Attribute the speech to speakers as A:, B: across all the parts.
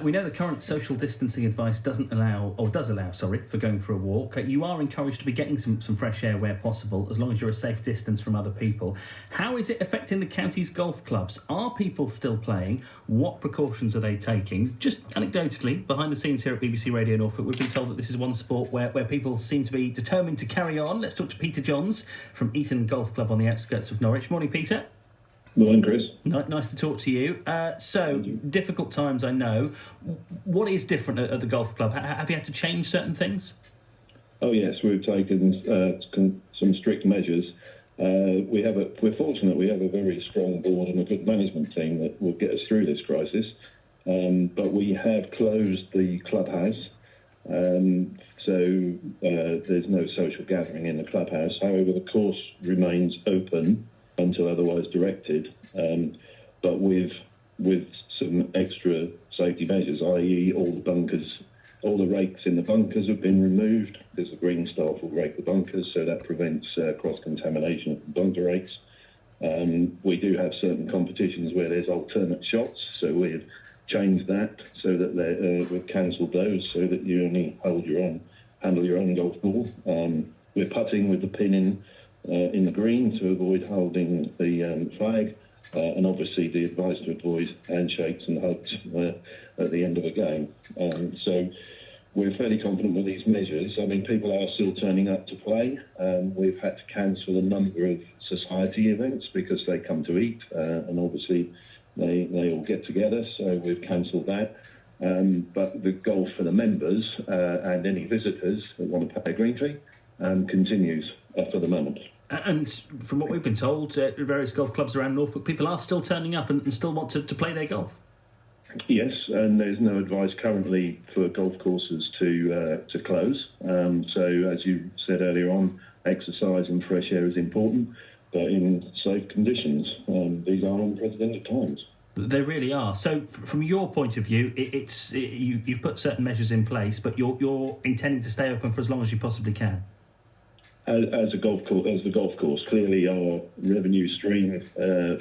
A: We know the current social distancing advice does allow for going for a walk. You are encouraged to be getting some fresh air where possible, as long as you're a safe distance from other people. How is it affecting the county's golf clubs? Are people still playing? What precautions are they taking? Just anecdotally, behind the scenes here at BBC Radio Norfolk, we've been told that this is one sport where people seem to be determined to carry on. Let's talk to Peter Johns from Eaton Golf Club on the outskirts of Norwich. Morning, Peter.
B: Morning, Chris.
A: Nice to talk to you. So, difficult times, I know. What is different at the golf club? Have you had to change certain things?
B: Oh yes, we've taken some strict measures. We're fortunate we have a very strong board and a good management team that will get us through this crisis. But we have closed the clubhouse, so there's no social gathering in the clubhouse. However, the course remains open until otherwise directed, but with some extra safety measures, i.e. all the rakes in the bunkers have been removed, because the green staff will rake the bunkers, so that prevents cross-contamination of the bunker rakes. We do have certain competitions where there's alternate shots, so we've changed that so that we've cancelled those so that you only handle your own golf ball. We're putting with the pin in the green to avoid holding the flag, and obviously the advice to avoid handshakes and hugs at the end of a game. So we're fairly confident with these measures. I mean, people are still turning up to play. We've had to cancel a number of society events because they come to eat, and obviously they all get together, so we've cancelled that. But the golf for the members and any visitors that want to pay a green fee continues for the moment.
A: And from what we've been told, at various golf clubs around Norfolk, people are still turning up and still want to play their golf.
B: Yes, and there's no advice currently for golf courses to close. So as you said earlier on, exercise and fresh air is important, but in safe conditions. These are unprecedented times.
A: They really are. So, from your point of view, you've put certain measures in place, but you're intending to stay open for as long as you possibly can.
B: As the golf course, clearly our revenue stream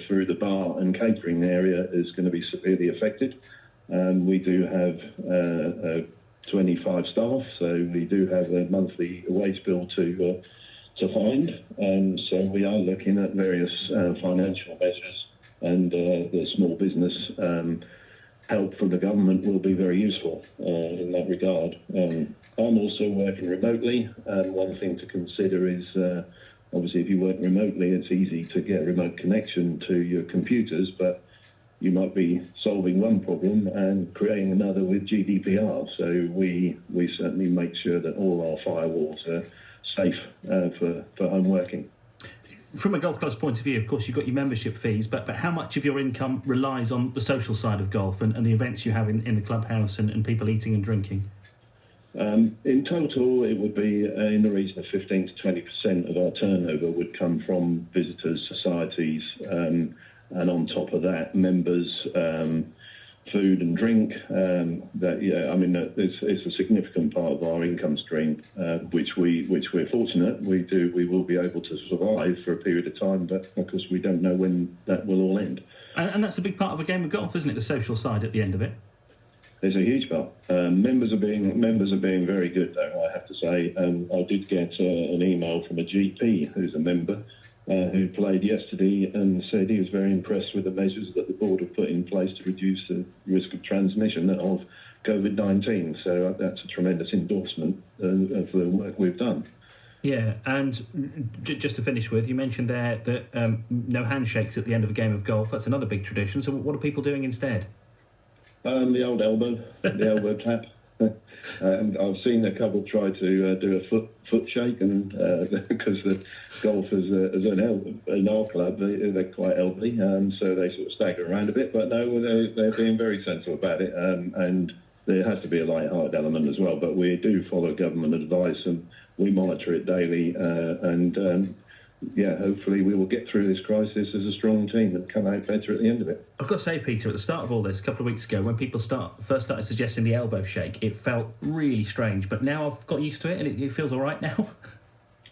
B: through the bar and catering area is going to be severely affected. We do have 25 staff, so we do have a monthly wage bill to find, and so we are looking at various financial measures, and the small business help from the government will be very useful in that regard. I'm also working remotely, and one thing to consider is obviously if you work remotely, it's easy to get a remote connection to your computers, but you might be solving one problem and creating another with GDPR. So we certainly make sure that all our firewalls are safe for home working.
A: From a golf club's point of view, of course, you've got your membership fees, but how much of your income relies on the social side of golf and the events you have in the clubhouse and people eating and drinking?
B: In total, it would be in the region of 15 to 20% of our turnover would come from visitors, societies, and on top of that, members, food and drink. It's a significant part of our income stream, which we're fortunate we will be able to survive for a period of time, but of course we don't know when that will all end.
A: And that's a big part of a game of golf, isn't it? The social side at the end of it.
B: There's a huge part. Members are being very good, though, I have to say. I did get an email from a GP who's a member who played yesterday and said he was very impressed with the measures that the board have put in place to reduce the risk of transmission of COVID-19. So that's a tremendous endorsement of the work we've done.
A: Yeah, and just to finish with, you mentioned there that no handshakes at the end of a game of golf. That's another big tradition. So what are people doing instead?
B: The old elbow, the elbow tap. I've seen a couple try to do a foot shake, and because the golfers in our club, they're quite elderly, so they sort of stagger around a bit. But no, they're being very sensible about it, and there has to be a light-hearted element as well. But we do follow government advice, and we monitor it daily, hopefully we will get through this crisis as a strong team and come out better at the end of it.
A: I've got to say, Peter, at the start of all this, a couple of weeks ago, when people first started suggesting the elbow shake, it felt really strange. But now I've got used to it, and it feels all right now.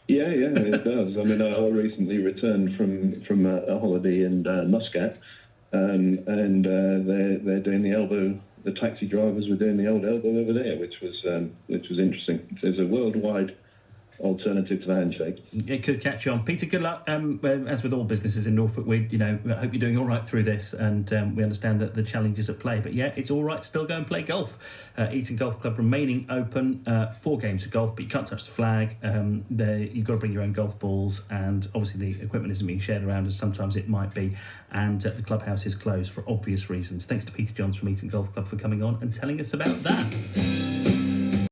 B: Yeah, it does. I mean, I recently returned from a holiday in Muscat, and they're doing the the taxi drivers were doing the old elbow over there, which was interesting. There's a worldwide alternative to the handshake.
A: It could catch on. Peter, good luck. As with all businesses in Norfolk, we hope you're doing all right through this, and we understand that the challenges at play. But yeah, it's all right. Still go and play golf. Eaton Golf Club remaining open. 4 games of golf, but you can't touch the flag. You've got to bring your own golf balls, and obviously the equipment isn't being shared around as sometimes it might be. And the clubhouse is closed for obvious reasons. Thanks to Peter Johns from Eaton Golf Club for coming on and telling us about that.